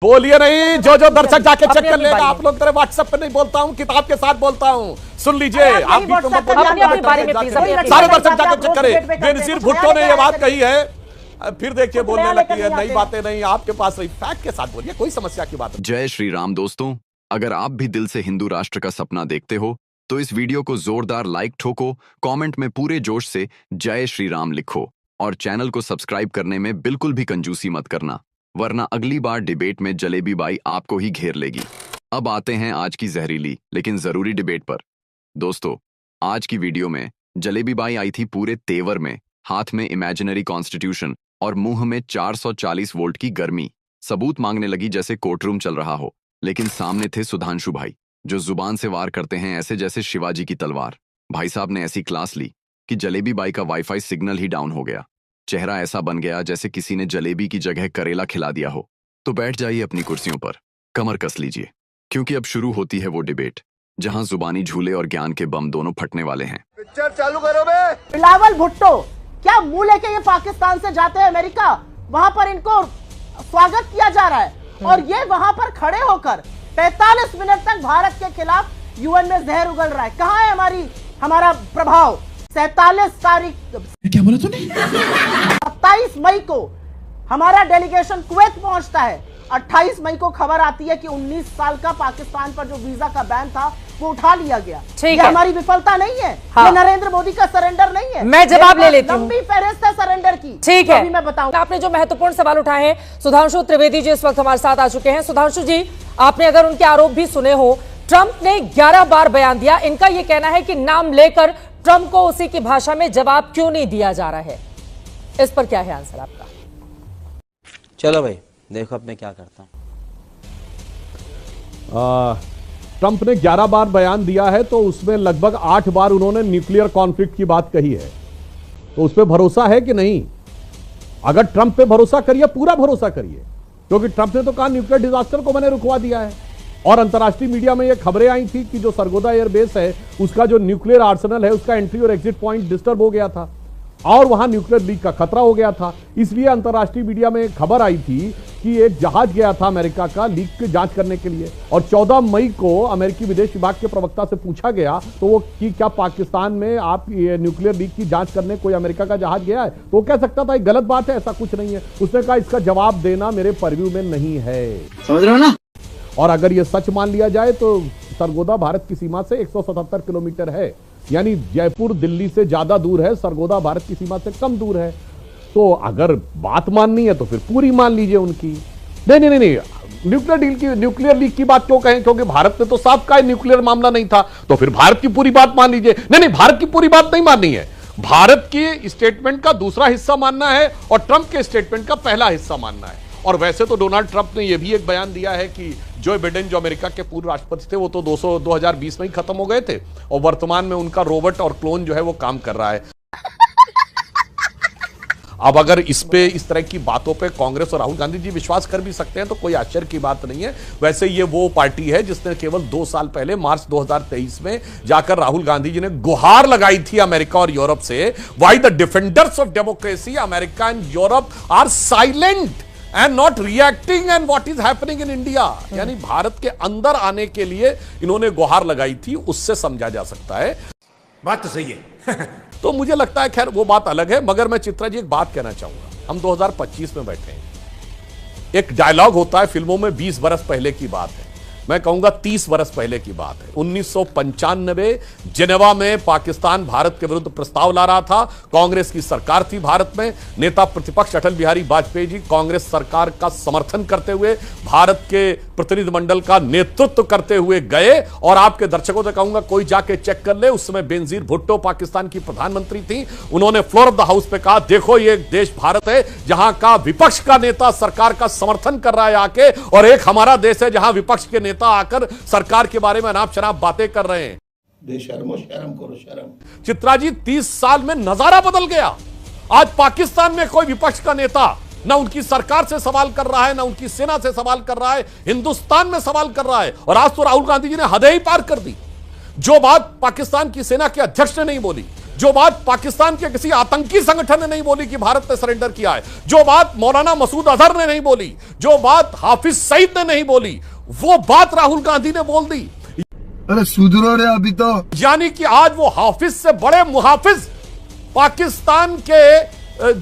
बोलिए नहीं, जो जो दर्शक जाके चेक कर लेगा। आप लोग तेरे व्हाट्सएप पे नहीं बोलता हूँ, किताब के साथ बोलता हूँ। सुन लीजिए, आप भी सारे दर्शक जाके चेक करें। बेनजीर भुट्टो ने ये बात कही है, फिर देखिए बोलने लगी है नई बातें नहीं आपके पास रही। फैक्ट के साथ बोलिए, कोई समस्या की बात नहीं। जय श्री राम दोस्तों, अगर आप भी दिल से हिंदू राष्ट्र का सपना देखते हो तो इस वीडियो को जोरदार लाइक ठोको, कमेंट में पूरे जोश से जय श्री राम लिखो और चैनल को सब्सक्राइब करने में बिल्कुल भी कंजूसी मत करना, वरना अगली बार डिबेट में जलेबी बाई आपको ही घेर लेगी। अब आते हैं आज की जहरीली लेकिन जरूरी डिबेट पर। दोस्तों, आज की वीडियो में जलेबी बाई आई थी पूरे तेवर में, हाथ में इमेजिनरी कॉन्स्टिट्यूशन और मुंह में 440 वोल्ट की गर्मी। सबूत मांगने लगी जैसे कोर्टरूम चल रहा हो, लेकिन सामने थे सुधांशु भाई जो जुबान से वार करते हैं ऐसे जैसे शिवाजी की तलवार। भाई साहब ने ऐसी क्लास ली कि जलेबी बाई का वाईफाई सिग्नल ही डाउन हो गया। चेहरा ऐसा बन गया जैसे किसी ने जलेबी की जगह करेला खिला दिया हो। तो बैठ जाइए अपनी कुर्सियों पर, कमर कस लीजिए, क्योंकि अब शुरू होती है वो डिबेट जहां जुबानी झूले और ज्ञान के बम दोनों फटने वाले हैं। पिक्चर चालू करो बे। बिलावल भुट्टो क्या मुंह लेके ये पाकिस्तान से जाते हैं अमेरिका, वहां पर इनको स्वागत किया जा रहा है और ये वहां पर खड़े होकर 45 मिनट तक भारत के खिलाफ यूएन में जहर उगल रहा है। कहां है हमारा प्रभाव? 47 तारीख क्या बोला तूने? 27 मई को हमारा डेलीगेशन कुवैत पहुंचता है। 28 मई को खबर आती है कि 19 साल का पाकिस्तान पर जो वीजा का बैन था वो उठा लिया गया। ये हमारी विफलता नहीं है, हाँ। ये नरेंद्र मोदी का सरेंडर नहीं है। मैं जवाब ले लेती हूँ। लंबी फहरिस्त है सरेंडर की। ठीक है, अभी मैं बताऊं। आपने जो महत्वपूर्ण सवाल उठाए हैं, सुधांशु त्रिवेदी जी इस वक्त हमारे साथ आ चुके हैं। सुधांशु जी, आपने अगर उनके आरोप भी सुने हो, ट्रंप ने 11 बार बयान दिया। इनका यह कहना है कि नाम लेकर ट्रंप को उसी की भाषा में जवाब क्यों नहीं दिया जा रहा है, इस पर क्या है आंसर आपका? चलो भाई देखो अब मैं क्या करता हूं। ट्रंप ने 11 बार बयान दिया है तो उसमें लगभग 8 बार उन्होंने न्यूक्लियर कॉन्फ्लिक्ट की बात कही है। तो उस पर भरोसा है कि नहीं? अगर ट्रंप पे भरोसा करिए, पूरा भरोसा करिए, क्योंकि ट्रंप ने तो कहा न्यूक्लियर डिजास्टर को मैंने रुकवा दिया है। और अंतर्राष्ट्रीय मीडिया में ये खबरें आई थी कि जो सरगोदा एयरबेस है उसका जो न्यूक्लियर आर्सेनल है उसका एंट्री और एग्जिट पॉइंट डिस्टर्ब हो गया था और वहां न्यूक्लियर लीक का खतरा हो गया था। इसलिए अंतर्राष्ट्रीय मीडिया में खबर आई थी कि एक जहाज गया था अमेरिका का लीक की जांच करने के लिए और 14 मई को अमेरिकी विदेश विभाग के प्रवक्ता से पूछा गया तो वो कि क्या पाकिस्तान में आप ये न्यूक्लियर लीक की जांच करने कोई अमेरिका का जहाज गया है, तो वो कह सकता था ये गलत बात है, ऐसा कुछ नहीं है। उसने कहा इसका जवाब देना मेरे परव्यू में नहीं है। समझ रहे हो ना? और अगर यह सच मान लिया जाए तो सरगोदा भारत की सीमा से 177 किलोमीटर है, यानी जयपुर दिल्ली से ज्यादा दूर है, सरगोदा भारत की सीमा से कम दूर है। तो अगर बात माननी है तो फिर पूरी मान लीजिए उनकी। नहीं, न्यूक्लियर लीक की बात क्यों कहें? क्योंकि भारत ने तो साफ कहा न्यूक्लियर मामला नहीं था, तो फिर भारत की पूरी बात मान लीजिए। नहीं, भारत की पूरी बात नहीं माननी है, भारत की स्टेटमेंट का दूसरा हिस्सा मानना है और ट्रंप के स्टेटमेंट का पहला हिस्सा मानना है। और वैसे तो डोनाल्ड ट्रंप ने यह भी एक बयान दिया है कि जो बाइडेन जो अमेरिका के पूर्व राष्ट्रपति थे वो तो 2020 में ही खत्म हो गए थे और वर्तमान में उनका रोबोट और क्लोन जो है वो काम कर रहा है। अब अगर इस तरह की बातों पे कांग्रेस और राहुल गांधी जी विश्वास कर भी सकते हैं तो कोई आश्चर्य की बात नहीं है। वैसे ये वो पार्टी है जिसने केवल 2 साल पहले मार्च 2023 में जाकर राहुल गांधी जी ने गुहार लगाई थी अमेरिका और यूरोप से, why the defenders of democracy America and Europe are silent and not reacting and what is happening in India. यानी भारत के अंदर आने के लिए इन्होंने गुहार लगाई थी, उससे समझा जा सकता है। बात तो सही है। तो मुझे लगता है खैर वो बात अलग है, मगर मैं चित्रा जी एक बात कहना चाहूंगा। हम 2025 में बैठे हैं, एक डायलॉग होता है फिल्मों में 20 बरस पहले की बात है, मैं कहूंगा 30 बरस पहले की बात है। 1995 जिनेवा में पाकिस्तान भारत के विरुद्ध प्रस्ताव ला रहा था, कांग्रेस की सरकार थी भारत में, नेता प्रतिपक्ष अटल बिहारी वाजपेयी जी कांग्रेस सरकार का समर्थन करते हुए भारत के प्रतिनिधिमंडल का नेतृत्व करते हुए गए। और आपके दर्शकों से कहूंगा कोई जाके चेक कर ले, उस समय बेनजीर भुट्टो पाकिस्तान की प्रधानमंत्री थी, उन्होंने फ्लोर ऑफ द हाउस पे कहा देखो ये देश भारत है जहां का विपक्ष का नेता सरकार का समर्थन कर रहा है आके, और एक हमारा देश है जहां विपक्ष के नेता आकर सरकार के बारे में अनाप शनाप बातें कर रहे हैं। बेशर्मो शर्म करो शर्म। चित्रा जी 30 साल में नजारा बदल गया। आज पाकिस्तान में कोई विपक्ष का नेता ना उनकी सरकार से सवाल कर रहा है, ना उनकी सेना से सवाल कर रहा है, हिंदुस्तान में सवाल कर रहा है। और आज तो राहुल गांधी जी ने हदें ही पार कर दी। जो बात पाकिस्तान की सेना के अध्यक्ष ने नहीं बोली, जो बात पाकिस्तान के किसी आतंकी संगठन ने नहीं बोली कि भारत ने सरेंडर किया है, जो बात मौलाना मसूद अजहर ने नहीं बोली, जो बात हाफिज सईद ने नहीं बोली, वो बात राहुल गांधी ने बोल दी। अरे सुधरो रे अभी तो। यानी कि आज वो हाफिज से बड़े मुहाफिज पाकिस्तान के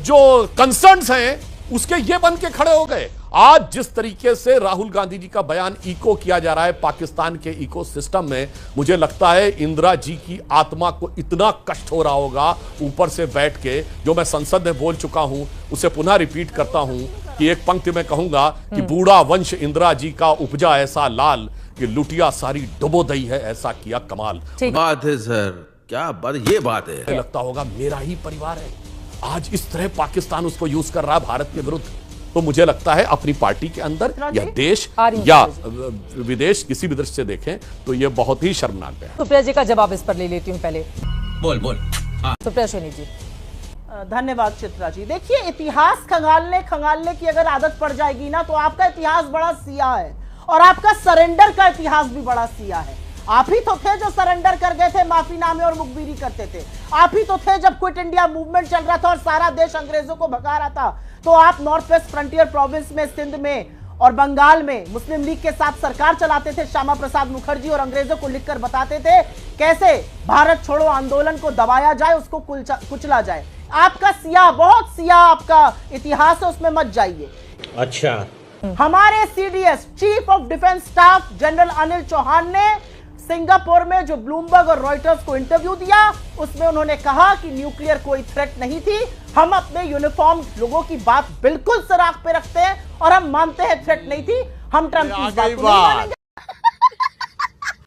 जो कंसर्न्स हैं उसके ये बन के खड़े हो गए। आज जिस तरीके से राहुल गांधी जी का बयान इको किया जा रहा है पाकिस्तान के इकोसिस्टम में, मुझे लगता है इंदिरा जी की आत्मा को इतना कष्ट हो रहा होगा ऊपर से बैठ के, जो मैं संसद में बोल चुका हूं उसे पुनः रिपीट करता हूं कि एक पंक्ति में कहूंगा कि बूढ़ा वंश इंदिरा जी का उपजा ऐसा लाल कि लुटिया सारी डुबो दई है ऐसा किया कमाल। बात है सर, क्या बात, ये बात है। लगता होगा मेरा ही परिवार है, आज इस तरह पाकिस्तान उसको यूज कर रहा है भारत के विरुद्ध। तो मुझे लगता है अपनी पार्टी के अंदर या देश या विदेश किसी भी दृष्टि से देखें तो ये बहुत ही शर्मनाक है। सुप्रिया जी का जवाब इस पर ले लेती हूँ पहले। बोल। सुप्रिया सोनी जी। धन्यवाद चित्रा जी। देखिए, इतिहास खंगालने की अगर आदत पड़ जाएगी ना तो आपका इतिहास बड़ा सियाह है और आपका सरेंडर का इतिहास भी बड़ा सियाह है। आप ही तो थे जो सरेंडर कर गए थे, माफीनामे और मुखबिरी करते थे। आप ही तो थे जब क्विट इंडिया मूवमेंट चल रहा था और सारा देश अंग्रेजों को भगा रहा था, तो आप नॉर्थ वेस्ट फ्रंटियर प्रोविंस में, सिंध में और बंगाल में मुस्लिम लीग के साथ सरकार चलाते थे, श्यामा प्रसाद मुखर्जी, और अंग्रेजों को लिखकर बताते थे कैसे भारत छोड़ो आंदोलन को दबाया जाए, उसको कुचला जाए। आपका सियाह, बहुत सियाह आपका इतिहास है, उसमें मत जाइए। अच्छा, हमारे CDS chief of defence staff general Anil Chauhan ने सिंगापुर में जो ब्लूमबर्ग और रॉयटर्स को इंटरव्यू दिया, उसमें उन्होंने कहा कि न्यूक्लियर कोई थ्रेट नहीं थी। हम अपने यूनिफॉर्म लोगों की बात बिल्कुल सराख पे रखते हैं और हम मानते हैं थ्रेट नहीं थी। हम ट्रंप की बात को नहीं मानेंगे।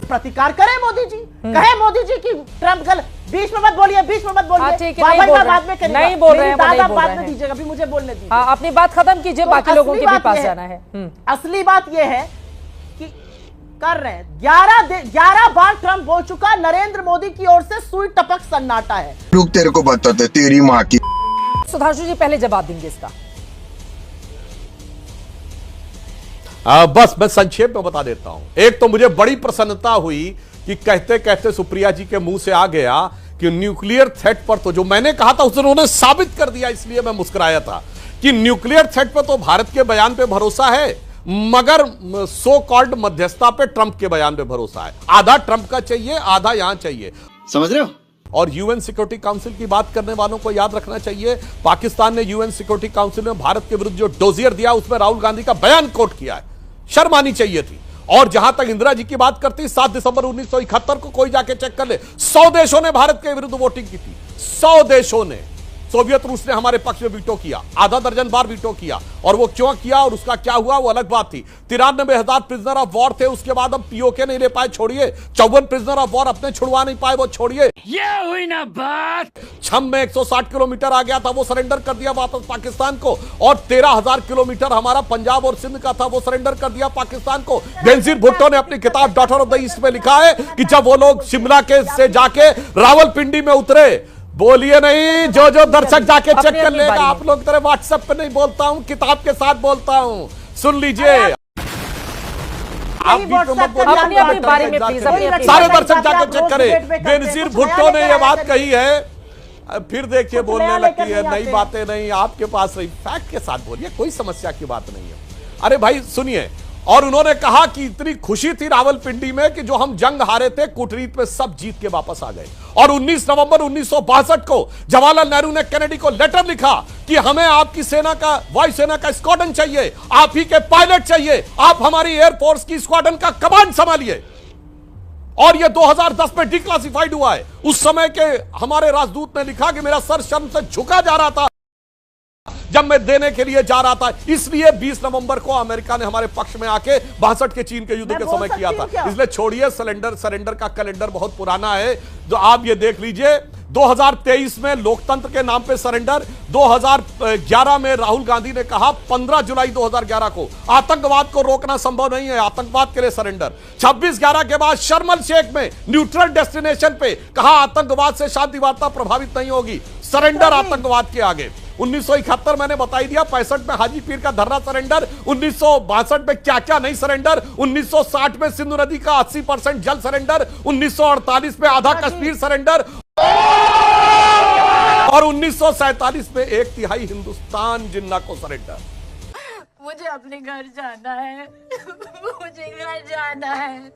प्रतिकार करें मोदी जी, कहे मोदी जी की ट्रंप गलत। बीच में मत बोलिए, बीच में मत बोलिए। बाद में करिएगा, नहीं बोल रहे हैं, बाद में दीजिएगा, अभी मुझे बोलने दीजिए। अपनी बात खत्म कीजिए, बाकी लोगों के भी पास जाना है। असली बात यह है कि कर रहे हैं 11 बार ट्रंप बोल चुका, नरेंद्र मोदी की ओर से सुई टपक सन्नाटा है। रुक, तेरे को बताते तेरी माँ की। सुधांशु जी पहले जवाब देंगे इसका। बस मैं संक्षेप में बता देता हूं। एक तो मुझे बड़ी प्रसन्नता हुई कि कहते कहते सुप्रिया जी के मुंह से आ गया कि न्यूक्लियर थ्रेट पर तो जो मैंने कहा था उसे उन्होंने साबित कर दिया, इसलिए मैं मुस्कुराया था कि न्यूक्लियर थ्रेट पर तो भारत के बयान पे भरोसा है, मगर सो कॉल्ड मध्यस्थता पे ट्रंप के बयान पे भरोसा है। आधा ट्रंप का चाहिए, आधा यहां चाहिए, समझ रहे हो? और यूएन सिक्योरिटी काउंसिल की बात करने वालों को याद रखना चाहिए, पाकिस्तान ने यूएन सिक्योरिटी काउंसिल में भारत के विरुद्ध जो डोजियर दिया उसमें राहुल गांधी का बयान कोट किया है। शर्म आनी चाहिए थी। और जहां तक इंदिरा जी की बात करती, 7 दिसंबर 1971 को कोई जाके चेक कर ले, 100 देशों ने भारत के विरुद्ध वोटिंग की थी। 100 देशों ने। सोवियत रूस ने हमारे पक्ष में वीटो किया, आधा दर्जन बार वीटो किया, और वो क्यों किया और उसका क्या हुआ वो अलग बात थी। 93,000 प्रिजनर ऑफ वॉर थे, उसके बाद हम पीओके नहीं ले पाए, छोड़िए। 54 प्रिजनर ऑफ वॉर अपने छुड़वा नहीं पाए, वो छोड़िए। ये हुई ना बात। छम में 160 किलोमीटर आ गया था, वो सरेंडर कर दिया वापस पाकिस्तान को, और 13,000 किलोमीटर हमारा पंजाब और सिंध का था, वो सरेंडर कर दिया पाकिस्तान को। बेनजीर भुट्टो ने अपनी किताब डॉटर ऑफ द ईस्ट में लिखा है कि जब वो लोग शिमला के से जाके रावलपिंडी में उतरे, बोलिए नहीं, जो दर्शक जाके चेक कर लेगा। आप लोग तरह व्हाट्सएप पे नहीं बोलता हूं, किताब के साथ बोलता हूं, सुन लीजिए। आप अपने बारे में प्लीज सारे दर्शक जाके चेक करें। बेनजीर भुट्टो ने यह बात कही है, फिर देखिए बोलने लगती है नई बातें नहीं, आपके पास रही। फैक्ट के साथ बोलिए, कोई समस्या की बात नहीं है। अरे भाई सुनिए, और उन्होंने कहा कि इतनी खुशी थी रावलपिंडी में कि जो हम जंग हारे थे कूटनीति में सब जीत के वापस आ गए। और 19 नवंबर 1962 को जवाहरलाल नेहरू ने केनेडी को लेटर लिखा कि हमें आपकी सेना का, वायुसेना का स्क्वाड्रन चाहिए, आप ही के पायलट चाहिए, आप हमारी एयरफोर्स की स्क्वाड्रन का कमांड संभालिए। और यह 2010 में डिक्लासिफाइड हुआ है। उस समय के हमारे राजदूत ने लिखा कि मेरा सर शर्म से झुका जा रहा था जब मैं देने के लिए जा रहा था, इसलिए 20 नवंबर को अमेरिका ने हमारे पक्ष में आके 62 के चीन के युद्ध के समय किया था। इसलिए छोड़िए, सरेंडर का कैलेंडर बहुत पुराना है, जो आप ये देख लीजिए। 2023 में लोकतंत्र के नाम पे सरेंडर, 2011 में राहुल गांधी ने कहा 15 जुलाई 2011 को आतंकवाद को रोकना संभव नहीं है, आतंकवाद के लिए सरेंडर। 26/11 के बाद शर्मल शेख में न्यूट्रल डेस्टिनेशन पे कहा आतंकवाद से शांति वार्ता प्रभावित नहीं होगी, सरेंडर आतंकवाद के आगे। 1971 मैंने बता दिया, 65 में हाजी पीर का धर्रा सरेंडर, 1962 में क्या क्या नहीं सरेंडर, 1960 में सिंधु नदी का 80% जल सरेंडर, 1948 में आधा कश्मीर सरेंडर, और 1947 में 1/3 हिंदुस्तान जिन्ना को सरेंडर। मुझे अपने घर जाना है। मुझे घर जाना है।